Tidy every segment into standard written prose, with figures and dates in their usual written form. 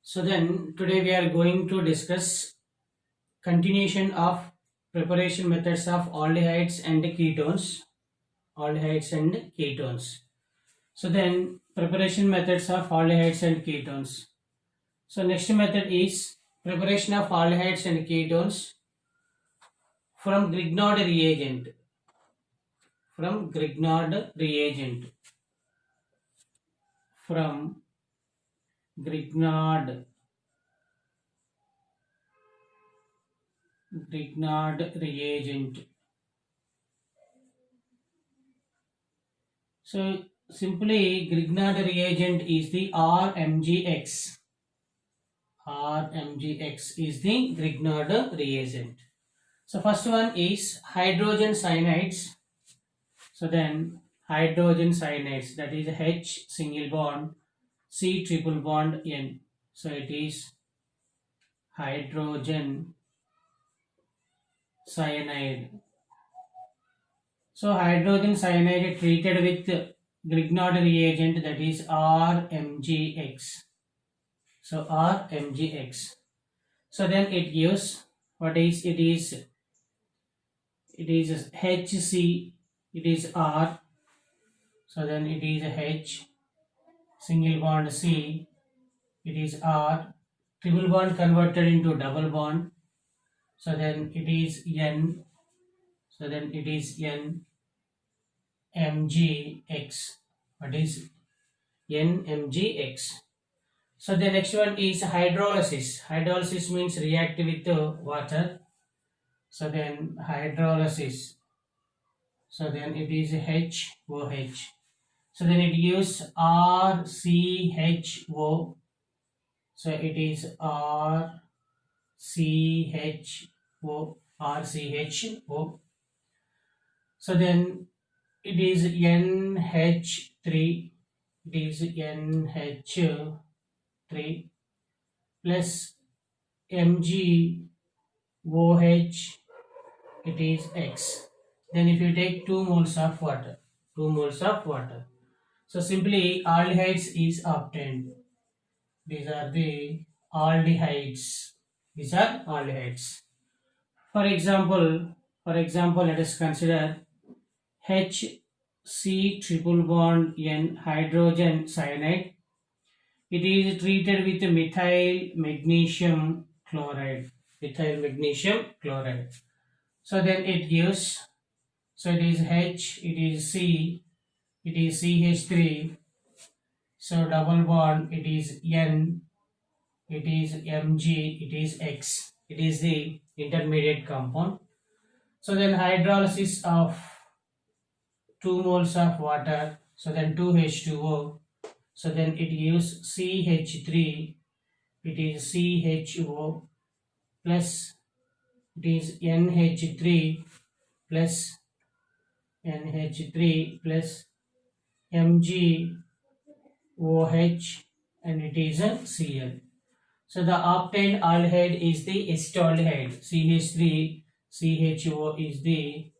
So then today we are going to discuss continuation of preparation methods of aldehydes and ketones. Aldehydes and ketones. So then preparation methods of aldehydes and ketones. So next method is preparation of aldehydes and ketones from Grignard reagent. From Grignard reagent. From Grignard reagent. So simply Grignard reagent is the RMGX. RMGX is the Grignard reagent. So first one is hydrogen cyanides. So then hydrogen cyanides, that is H single bond C triple bond N. So it is hydrogen cyanide. So hydrogen cyanide treated with Grignard reagent, that is RMGX. So RMGX. So then it gives what is it is HC, it is R. So then it is H single bond C, it is R, triple bond converted into double bond. So then it is N. So then it is NMGX. What is NMGX? So the next one is hydrolysis. Hydrolysis means react with water. So then hydrolysis. So then it is HOH. So then it gives RCHO. So it is RCHO. So then it is NH3. It is NH3 plus MgOH. It is X. Then if you take 2 moles of water, so simply aldehydes is obtained. These are the aldehydes. For example, let us consider HC triple bond N hydrogen cyanide. It is treated with methyl magnesium chloride. So then it gives, so it is H, it is C, it is CH3. So double bond, it is N, it is Mg, it is X. It is the intermediate compound. So then hydrolysis of 2 moles of water. So then 2H2O. So then it gives CH3. It is CHO plus it is NH3 plus MgOH, and it is a Cl. So the obtained aldehyde is the acetaldehyde. CH3 CHO is the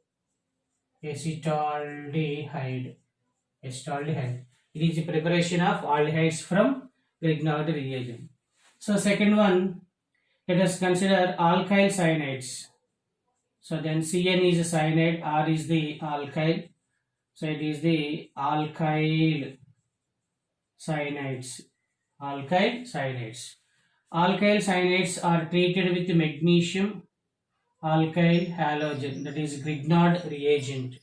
acetaldehyde. It is the preparation of aldehydes from Grignard reagent. So second one, let us consider alkyl cyanides. So then Cn is a cyanide, R is the alkyl. So it is the alkyl cyanides. Alkyl cyanides are treated with magnesium alkyl halogen, that is Grignard reagent.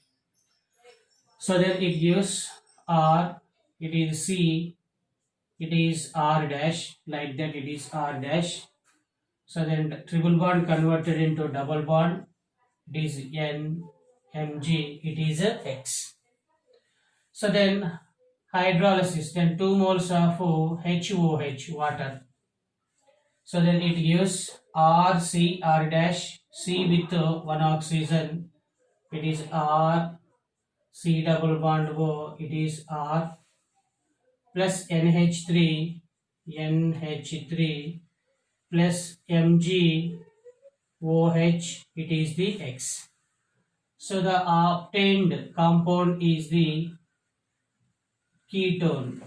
So then it gives R, it is C, it is R dash, like that it is R dash. So then triple bond converted into double bond, it is N, Mg, it is a X. So then hydrolysis, then 2 moles of HOH, water. So then it gives RC, R dash, C with 1 oxygen, it is R, C double bond O, it is R, plus NH3, plus MgOH, it is the X. So the obtained compound is the ketone.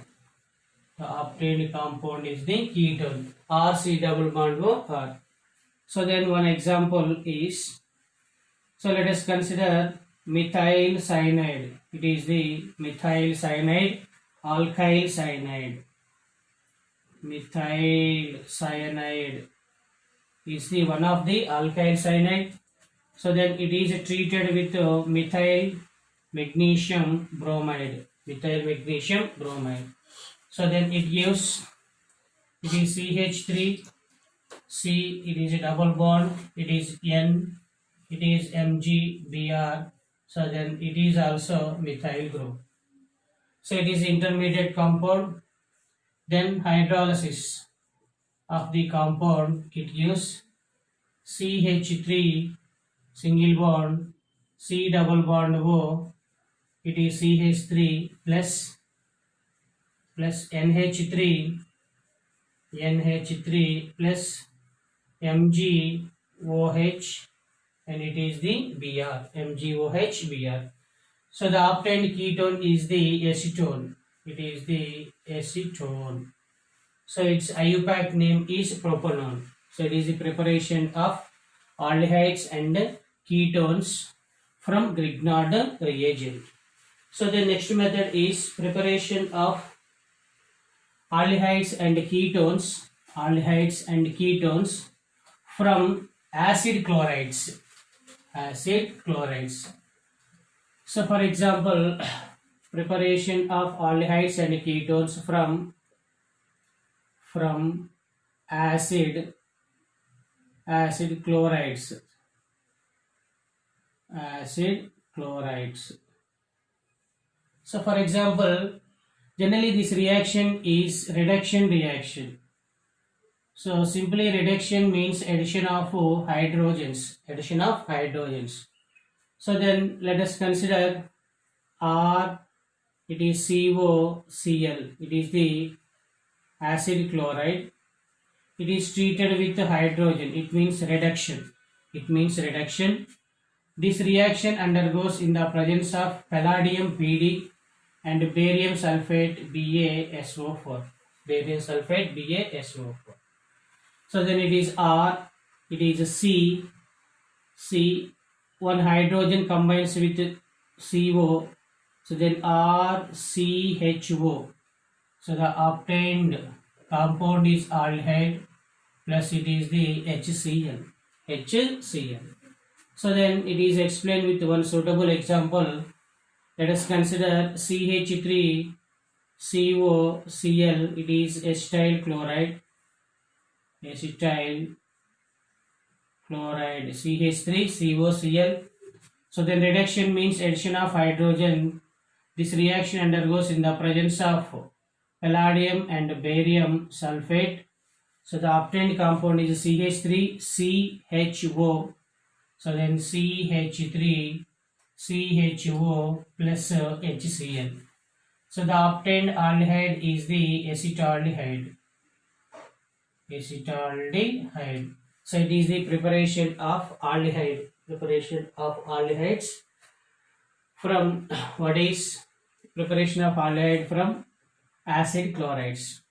The obtained compound is the ketone. RC double bond O R. So then one example is, so let us consider methyl cyanide. It is the methyl cyanide, alkyl cyanide. Methyl cyanide is the one of the alkyl cyanide. So then it is treated with methyl magnesium bromide. Methyl magnesium bromide. So then it gives, it is CH3, C, it is a double bond, it is N, it is MgBr. So then it is also methyl group. So it is intermediate compound. Then hydrolysis of the compound, it gives CH3 single bond, C double bond O, it is CH3 plus NH3 plus MgOH, and it is the Br, MgOH Br. So the obtained ketone is the acetone. It is the acetone. So its IUPAC name is propanone. So it is the preparation of aldehydes and ketones from Grignard reagent. So the next method is preparation of aldehydes and ketones from acid chlorides. So for example, preparation of aldehydes and ketones from acid chlorides. So for example, generally this reaction is reduction reaction. So simply reduction means addition of hydrogens. So then let us consider R, it is COCl. It is the acid chloride. It is treated with hydrogen. It means reduction. This reaction undergoes in the presence of palladium Pd and barium sulfate BaSO4. So then it is R, it is C, one hydrogen combines with CO, so then RCHO. So the obtained compound is aldehyde plus it is the HCl. So then it is explained with one suitable example. Let us consider CH3 COCl. It is acetyl chloride. CH3 COCl. So then reduction means addition of hydrogen. This reaction undergoes in the presence of palladium and barium sulfate. So the obtained compound is CH3 CHO. So then CH3 CHO plus HCl. So the obtained aldehyde is the acetaldehyde. So it is the preparation of aldehydes from from acid chlorides.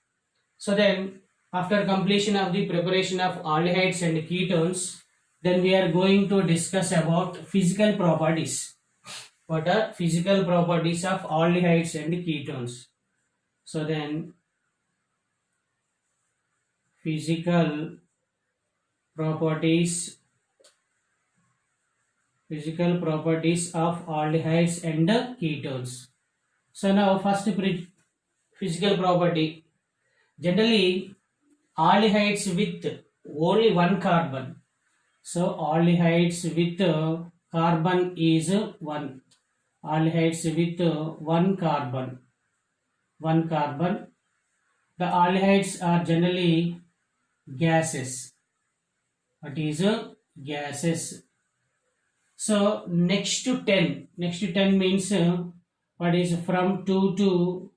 So then after completion of the preparation of aldehydes and ketones, then we are going to discuss about physical properties. What are physical properties of aldehydes and ketones? So then physical properties of aldehydes and ketones. So now first physical property. Generally aldehydes with only one carbon. So aldehydes with carbon is 1. Aldehydes with one carbon. The aldehydes are generally gases. What is gases? So next to 10 means what is from 2 to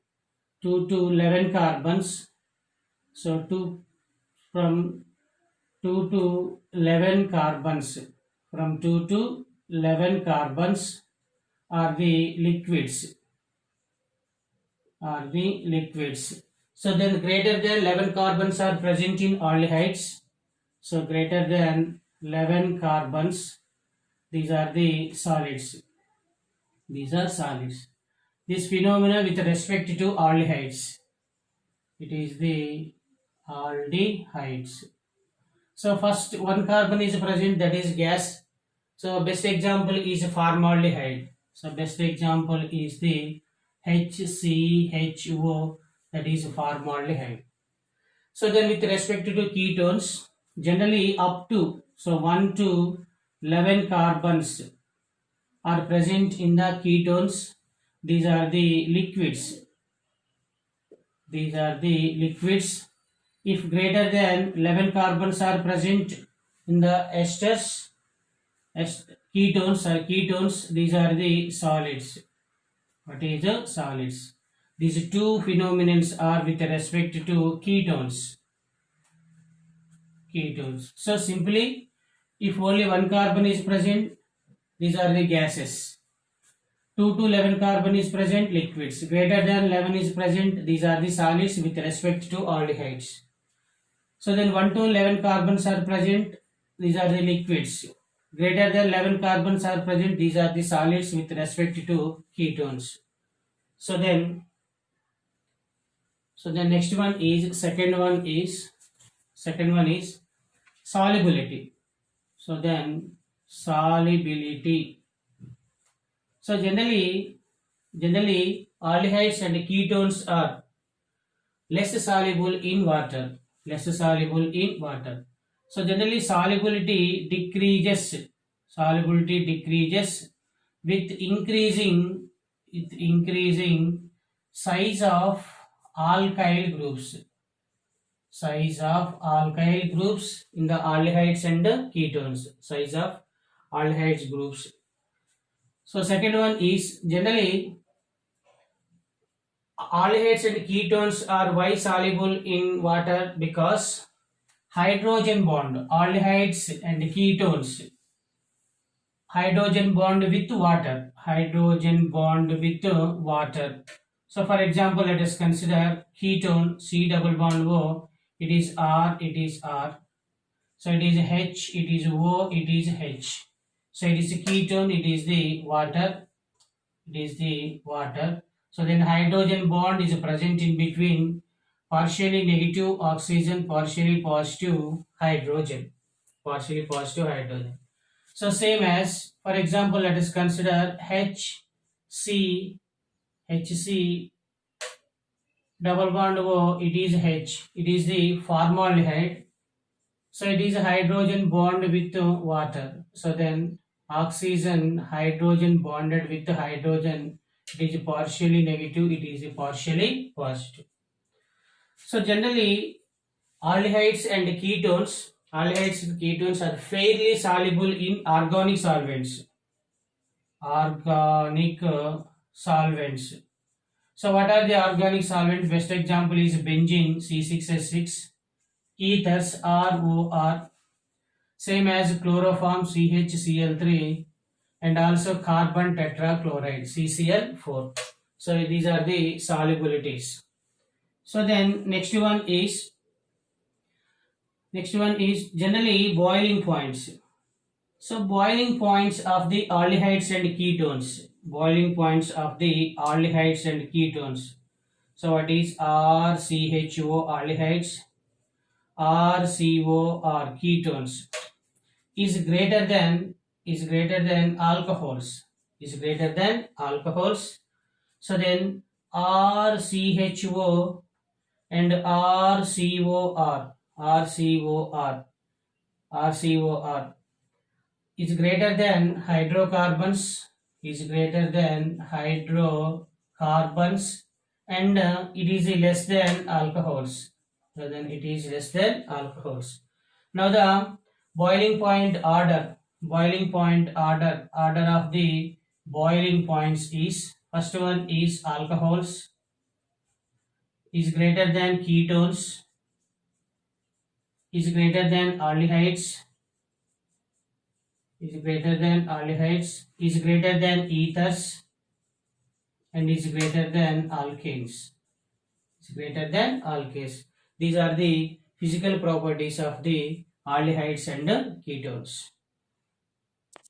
11 carbons. So from 2 to 11 carbons are the liquids. So then greater than 11 carbons are present in aldehydes. So greater than 11 carbons, these are the solids. These are solids. This phenomena with respect to aldehydes. It is the aldehydes. So first one carbon is present, that is gas. So best example is formaldehyde. So best example is the HCHO, that is formaldehyde. So then with respect to ketones, generally up to 1 to 11 carbons are present in the ketones. These are the liquids. These are the liquids. If greater than 11 carbons are present in the esters, ketones, these are the solids. What is the solids? These two phenomena are with respect to ketones. So simply, if only one carbon is present, these are the gases. 2 to 11 carbon is present, liquids. Greater than 11 is present, these are the solids with respect to aldehydes. So then 1 to 11 carbons are present, these are the liquids. Greater than 11 carbons are present, these are the solids with respect to ketones. So then next one is, second one is solubility. So then solubility. So generally aldehydes and ketones are less soluble in water. So generally solubility decreases with increasing size of alkyl groups. In the aldehydes and ketones. Size of aldehydes groups. So second one is, generally aldehydes and ketones are why soluble in water, because hydrogen bond, aldehydes and ketones, hydrogen bond with water. So for example, let us consider ketone, C double bond O, it is R. So it is H, it is O, it is H. So it is a ketone, it is the water. So then hydrogen bond is present in between partially negative oxygen, partially positive hydrogen. So same as, for example, let us consider HC double bond O, it is H, it is the formaldehyde. So it is a hydrogen bond with water. So then oxygen, hydrogen bonded with hydrogen, it is partially negative, it is partially positive. So generally aldehydes and ketones are fairly soluble in organic solvents. So what are the organic solvents? Best example is benzene, C6H6, ethers, ROR, same as chloroform, CHCl3, and also carbon tetrachloride, CCl4. So these are the solubilities. So then next one is generally boiling points. So boiling points of the aldehydes and ketones. So what is RCHO aldehydes, RCOR ketones is greater than alcohols. So then RCHO and RCOR is greater than hydrocarbons, and it is less than alcohols. Now the boiling point order of the boiling points is, first one is alcohols is greater than ketones, is greater than aldehydes, is greater than ethers, and is greater than alkanes. is greater than alkanes. These are the physical properties of the aldehydes and ketones.